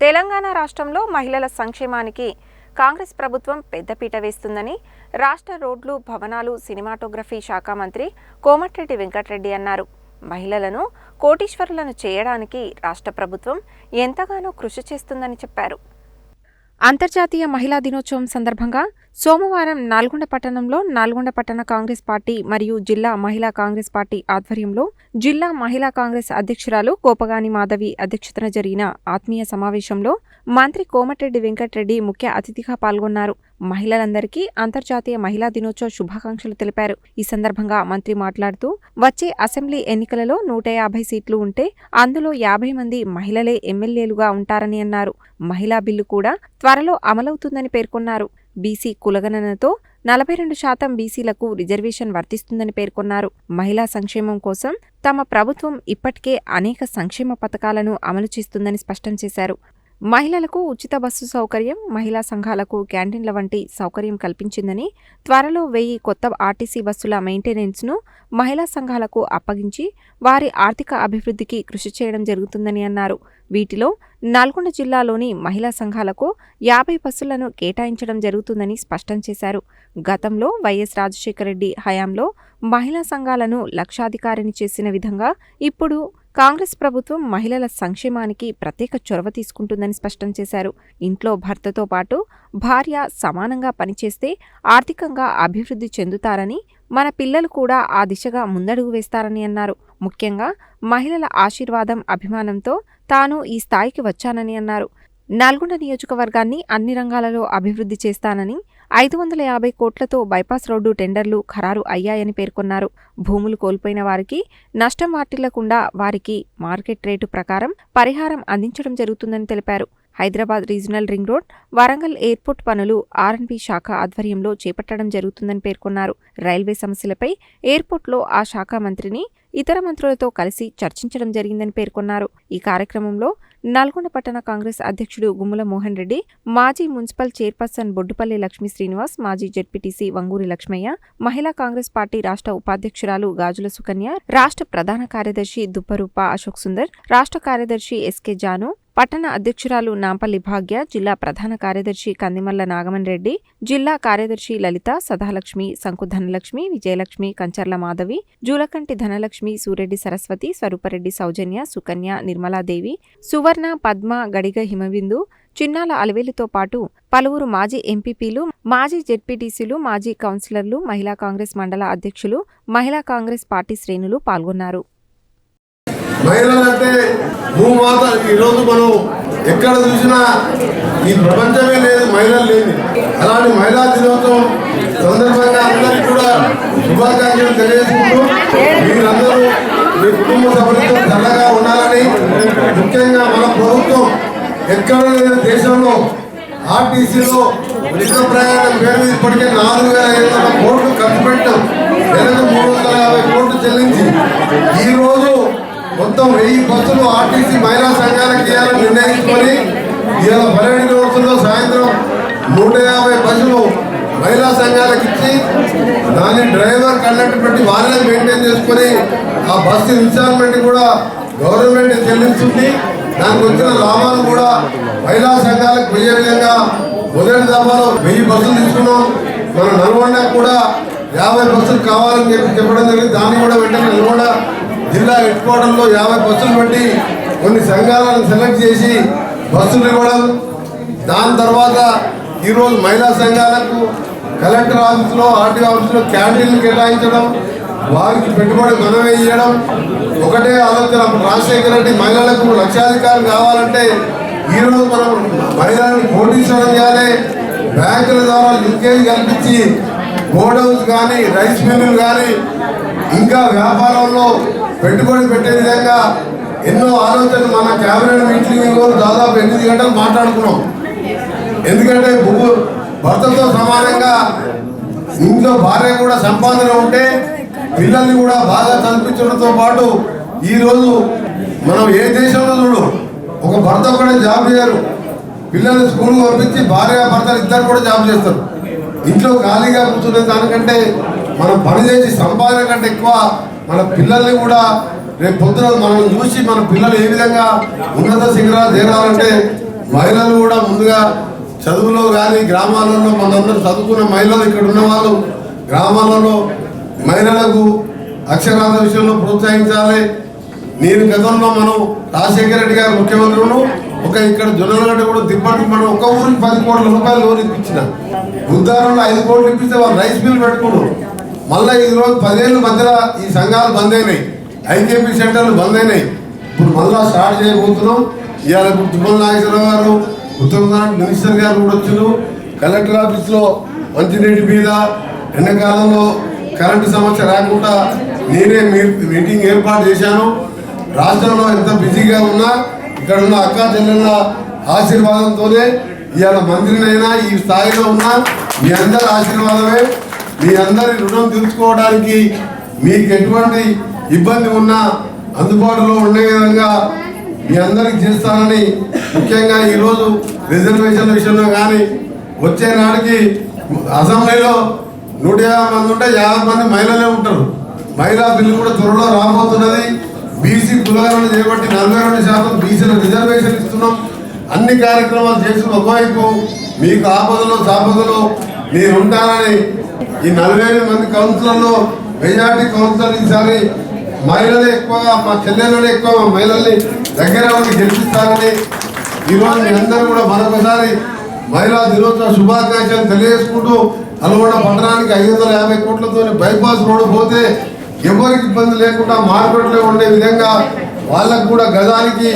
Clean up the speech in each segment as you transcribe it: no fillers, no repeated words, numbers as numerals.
తెలంగాణ రాష్ట్రంలో మహిళల సంక్షేమానికి కాంగ్రెస్ ప్రభుత్వం పెద్దపీట వేస్తుందని రాష్ట్ర రోడ్లు, భవనాలు, సినిమాటోగ్రఫీ శాఖ మంత్రి కోమటిరెడ్డి వెంకటరెడ్డి అన్నారు. మహిళలను కోటీశ్వరులను చేయడానికి రాష్ట్ర ప్రభుత్వం ఎంతగానో కృషి చేస్తుందని చెప్పారు. అంతర్జాతీయ మహిళా దినోత్సవం సందర్భంగా సోమవారం నల్గొండ పట్టణంలో నల్గొండ పట్టణ కాంగ్రెస్ పార్టీ మరియు జిల్లా మహిళా కాంగ్రెస్ పార్టీ ఆధ్వర్యంలో జిల్లా మహిళా కాంగ్రెస్ అధ్యక్షురాలు కోపగాని మాధవి అధ్యక్షతన జరిగిన ఆత్మీయ సమావేశంలో మంత్రి కోమటిరెడ్డి వెంకటరెడ్డి ముఖ్య అతిథిగా పాల్గొన్నారు. మహిళలందరికీ అంతర్జాతీయ మహిళా దినోత్సవ శుభాకాంక్షలు తెలిపారు. ఈ సందర్భంగా మంత్రి మాట్లాడుతూ వచ్చే అసెంబ్లీ ఎన్నికలలో 150 సీట్లు ఉంటే అందులో 50 మంది మహిళలే ఎమ్మెల్యేలుగా ఉంటారని అన్నారు. మహిళా బిల్లు కూడా త్వరలో అమలవుతుందని పేర్కొన్నారు. బీసీ కులగణనతో 42% బీసీలకు రిజర్వేషన్ వర్తిస్తుందని పేర్కొన్నారు. మహిళా సంక్షేమం కోసం తమ ప్రభుత్వం ఇప్పటికే అనేక సంక్షేమ పథకాలను అమలు చేస్తుందని స్పష్టం చేశారు. మహిళలకు ఉచిత బస్సు సౌకర్యం, మహిళా సంఘాలకు క్యాంటీన్ల వంటి సౌకర్యం కల్పించిందని, త్వరలో 1000 కొత్త ఆర్టీసీ బస్సుల మెయింటెనెన్స్ను మహిళా సంఘాలకు అప్పగించి వారి ఆర్థిక అభివృద్ధికి కృషి చేయడం జరుగుతుందని అన్నారు. వీటిలో నల్గొండ జిల్లాలోని మహిళా సంఘాలకు 50 బస్సులను కేటాయించడం జరుగుతుందని స్పష్టం చేశారు. గతంలో వైఎస్ రాజశేఖర రెడ్డి హయాంలో మహిళా సంఘాలను లక్షాధికారిని చేసిన విధంగా ఇప్పుడు కాంగ్రెస్ ప్రభుత్వం మహిళల సంక్షేమానికి ప్రత్యేక చొరవ తీసుకుంటుందని స్పష్టం చేశారు. ఇంట్లో భర్తతో పాటు భార్య సమానంగా పనిచేస్తే ఆర్థికంగా అభివృద్ధి చెందుతారని, మన పిల్లలు కూడా ఆ దిశగా ముందడుగు వేస్తారని అన్నారు. ముఖ్యంగా మహిళల ఆశీర్వాదం, అభిమానంతో తాను ఈ స్థాయికి వచ్చానని అన్నారు. నల్గొండ నియోజకవర్గాన్ని అన్ని రంగాలలో అభివృద్ధి చేస్తానని, 550 కోట్లతో బైపాస్ రోడ్డు టెండర్లు ఖరారు అయ్యాయని పేర్కొన్నారు. భూములు కోల్పోయిన వారికి నష్టం వాటిల్లకుండా వారికి మార్కెట్ రేటు ప్రకారం పరిహారం అందించడం జరుగుతుందని తెలిపారు. Hyderabad regional ring road, Warangal airport పనులు R&B శాఖ ఆధ్వర్యంలో చేపట్టడం జరుగుతుందని పేర్కొన్నారు. రైల్వే సమస్యలపై ఎయిర్పోర్ట్లో ఆ శాఖ మంత్రిని ఇతర మంత్రులతో కలిసి చర్చించడం జరిగిందని పేర్కొన్నారు. ఈ కార్యక్రమంలో నల్గొండ పట్టణ కాంగ్రెస్ అధ్యక్షుడు గుమ్మల మోహన్ రెడ్డి, మాజీ మున్సిపల్ చైర్పర్సన్ బొడ్డుపల్లి లక్ష్మీ శ్రీనివాస్, మాజీ జెడ్పీటీసీ వంగూరి లక్ష్మయ్య, మహిళా కాంగ్రెస్ పార్టీ రాష్ట్ర ఉపాధ్యక్షురాలు గాజుల సుకన్య, రాష్ట్ర ప్రధాన కార్యదర్శి దుప్పరూప అశోక్ సుందర్, రాష్ట్ర కార్యదర్శి ఎస్కే జాను, పట్టణ అధ్యక్షురాలు నాంపల్లి భాగ్య, జిల్లా ప్రధాన కార్యదర్శి కందిమల్ల నాగమన్ రెడ్డి, జిల్లా కార్యదర్శి లలిత, సదాలక్ష్మి, సంకు ధనలక్ష్మి, విజయలక్ష్మి, కంచర్ల మాధవి, జూలకంటి ధనలక్ష్మి, సూరెడ్డి సరస్వతి, స్వరూపరెడ్డి సౌజన్య, సుకన్య, నిర్మలాదేవి, సువర్ణ, పద్మ, గడిగ హిమబిందు, చిన్నాల అలవేలుతో పాటు పలువురు మాజీ ఎంపీపీలు, మాజీ జెడ్పీటీసీలు, మాజీ కౌన్సిలర్లు, మహిళా కాంగ్రెస్ మండల అధ్యక్షులు, మహిళా కాంగ్రెస్ పార్టీ శ్రేణులు పాల్గొన్నారు. మహిళలంటే భూమాత. ఈరోజు మనం ఎక్కడ చూసినా ఈ ప్రపంచమే లేదు మహిళలు లేని. అలాంటి మహిళా దినోత్సవం సందర్భంగా అందరికీ కూడా శుభాకాంక్షలు తెలియజేసుకుంటూ మీరందరూ మీ కుటుంబ సభ్యులతో చల్లగా ఉండాలని, ముఖ్యంగా మన ప్రభుత్వం ఎక్కడ లేని దేశంలో ఆర్టీసీలో ఉచిత ప్రయాణం పేరు ఇప్పటికే 4500 కోట్లు ఖర్చు పెట్టాం. నెలకు 350 కోట్లు చెల్లించి ఈరోజు మొత్తం 1000 బస్సులు ఆర్టీసీ మహిళా సంఘాలకు ఇవ్వాలని నిర్ణయించుకొని ఇవాళ పర్యటన రోజుల్లో సాయంత్రం 150 బస్సులు మహిళా సంఘాలకు ఇచ్చి దాని డ్రైవర్, కండక్టర్ పెట్టి వాళ్ళే మెయింటైన్ చేసుకొని ఆ బస్సు ఇన్స్టాల్మెంట్ కూడా గవర్నమెంట్ చెల్లిస్తుంది. దానికి వచ్చిన లాభాలు కూడా మహిళా సంఘాలకు పోయే విధంగా మొదటి దఫాలో 1000 బస్సులు తీసుకున్నాం. మన నల్గొండకు కూడా 50 బస్సులు కావాలని చెప్పడం జరిగింది. దాన్ని కూడా వెంటనే నల్గొండ జిల్లా హెడ్ క్వార్టర్లో 50 బస్సులు పెట్టి కొన్ని సంఘాలను సెలెక్ట్ చేసి బస్సులు ఇవ్వడం. దాని తర్వాత ఈరోజు మహిళా సంఘాలకు కలెక్టర్ ఆఫీసులో, ఆర్టీఓ ఆఫీసులో క్యాంటీన్లు కేటాయించడం, వారికి పెట్టుబడి మనమే ఇవ్వడం. ఒకటే ఆలోచన, రాజశేఖర రెడ్డి మహిళలకు లక్షాధికారం కావాలంటే ఈరోజు మనం మహిళలను కోటీశ్వరం చేయాలి. బ్యాంకుల ద్వారా లింకేజ్ కల్పించి గోడౌన్స్ కానీ, రైస్ మిల్లులు కానీ, ఇంకా వ్యాపారంలో పెట్టుబడి పెట్టే విధంగా ఎన్నో ఆలోచనలు మన క్యాబినెట్ మీటింగ్ దాదాపు 8 గంటలు మాట్లాడుకున్నాం. ఎందుకంటే భర్తతో సమానంగా ఇంట్లో భార్య కూడా సంపాదన ఉంటే పిల్లల్ని కూడా బాగా చదివించడంతో పాటు ఈరోజు మనం ఏ దేశంలో చూడు ఒక భర్త కూడా జాబ్ చేయరు, పిల్లల్ని స్కూల్ పంపించి భార్య భర్తలు ఇద్దరు కూడా జాబ్ చేస్తారు. ఇంట్లో ఖాళీగా కూర్చునే దానికంటే మనం పనిచేసి సంపాదన కంటే ఎక్కువ మన పిల్లల్ని కూడా రేపు పొద్దున మనం చూసి మన పిల్లలు ఏ విధంగా ఉన్నత శిఖరాలు చేరాలంటే మహిళలు కూడా ముందుగా చదువులో కానీ గ్రామాలలో మనందరూ చదువుకున్న మహిళలు ఇక్కడ ఉన్న వాళ్ళు గ్రామాలలో మహిళలకు అక్షరాల విషయంలో ప్రోత్సహించాలి. నేను గతంలో మనం రాజశేఖర రెడ్డి గారు ముఖ్యమంత్రులను ఇక్కడ జొన్నలగడ్డ కూడా తిప్పటి మనం ఒక ఊరికి 10 కోట్ల రూపాయలు లోన్ ఇప్పించిన, ఉద్దారంలో 5 కోట్లు ఇప్పిస్తే వాళ్ళు రైస్ మిల్ పెట్టుకున్నారు. మళ్ళీ ఈరోజు 10 ఏళ్ళ మధ్యలో ఈ సంఘాలు బంద్ అయినాయి, ఐకేపీ సెంటర్లు బంద్ అయినాయి. ఇప్పుడు మళ్ళీ స్టార్ట్ చేయబోతున్నాం. ఇవాళ ఇప్పుడు తుమ్మల నాగేశ్వరరావు గారు ఉత్తరాఖండ్ మినిస్టర్ గారు కూడా వచ్చారు. కలెక్టర్ ఆఫీస్లో మంచినీటి మీద ఎండాకాలంలో కరెంటు సమస్య రాకుండా నేనే మీటింగ్ ఏర్పాటు చేశాను. రాష్ట్రంలో ఎంత బిజీగా ఉన్నా ఇక్కడ ఉన్న అక్కా చెల్లెళ్ళ ఆశీర్వాదంతోనే ఇవాళ మంత్రినైనా ఈ స్థాయిలో ఉన్నా మీ అందరి ఆశీర్వాదమే. మీ అందరి రుణం తీర్చుకోవడానికి మీకు ఎటువంటి ఇబ్బంది ఉన్నా అందుబాటులో ఉండే విధంగా మీ అందరికి చేస్తానని, ముఖ్యంగా ఈరోజు రిజర్వేషన్ల విషయంలో కానీ వచ్చే నాటికి అసెంబ్లీలో 150 మంది ఉంటే 50 మంది మహిళలే ఉంటారు. మహిళా బిల్లు కూడా త్వరలో రాబోతున్నది. బీసీ కులగణన చేపట్టి 42% బీసీల రిజర్వేషన్ ఇస్తున్నాం. అన్ని కార్యక్రమాలు చేసి ఒకవైపు మీకు ఆపదలో సాపదలో నేను ఉంటానని ఈ 45 మంది కౌన్సిలర్లో మెజార్టీ కౌన్సిలర్ ఈసారి మహిళలే ఎక్కువగా, మా చెల్లెళ్ళనే ఎక్కువ మహిళల్ని దగ్గర ఉండి గెలిపిస్తారని ఈరోజు మీ అందరూ కూడా మరొకసారి మహిళా దినోత్సవ శుభాకాంక్షలు తెలియజేసుకుంటూ, నల్గొండ పట్టణానికి 550 కోట్లతో బైపాస్ రోడ్డు పోతే ఎవరికి ఇబ్బంది లేకుండా మార్కెట్లో ఉండే విధంగా వాళ్ళకు కూడా గదానికి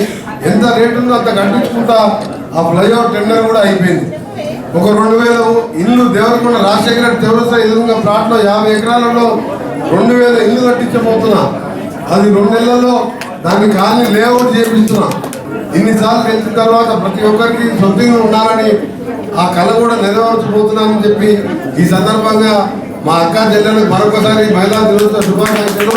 ఎంత రేటు ఉందో అంత కట్టించుకుంటా ఆ ఫ్లైఓవర్ టెండర్ కూడా అయిపోయింది. ఒక 2000 ఇల్లు దేవరకొండ రాజశేఖర రెడ్డి దేవస్థానం ఎదురుగా ప్లాట్లో 50 ఎకరాలలో 2000 ఇల్లు కట్టించబోతున్నా. అది 2 నెలల్లో దాన్ని కాలనీ లేఅవుట్ చేపిస్తున్నా. ఇన్నిసార్లు గెలిచిన తర్వాత ప్రతి ఒక్కరికి సొంతంగా ఉండాలని ఆ కళ కూడా నెరవేర్చబోతున్నానని చెప్పి ఈ సందర్భంగా మా అక్క చెల్లెలకు మరొకసారి మహిళా దినోత్సవ శుభాకాంక్షలు.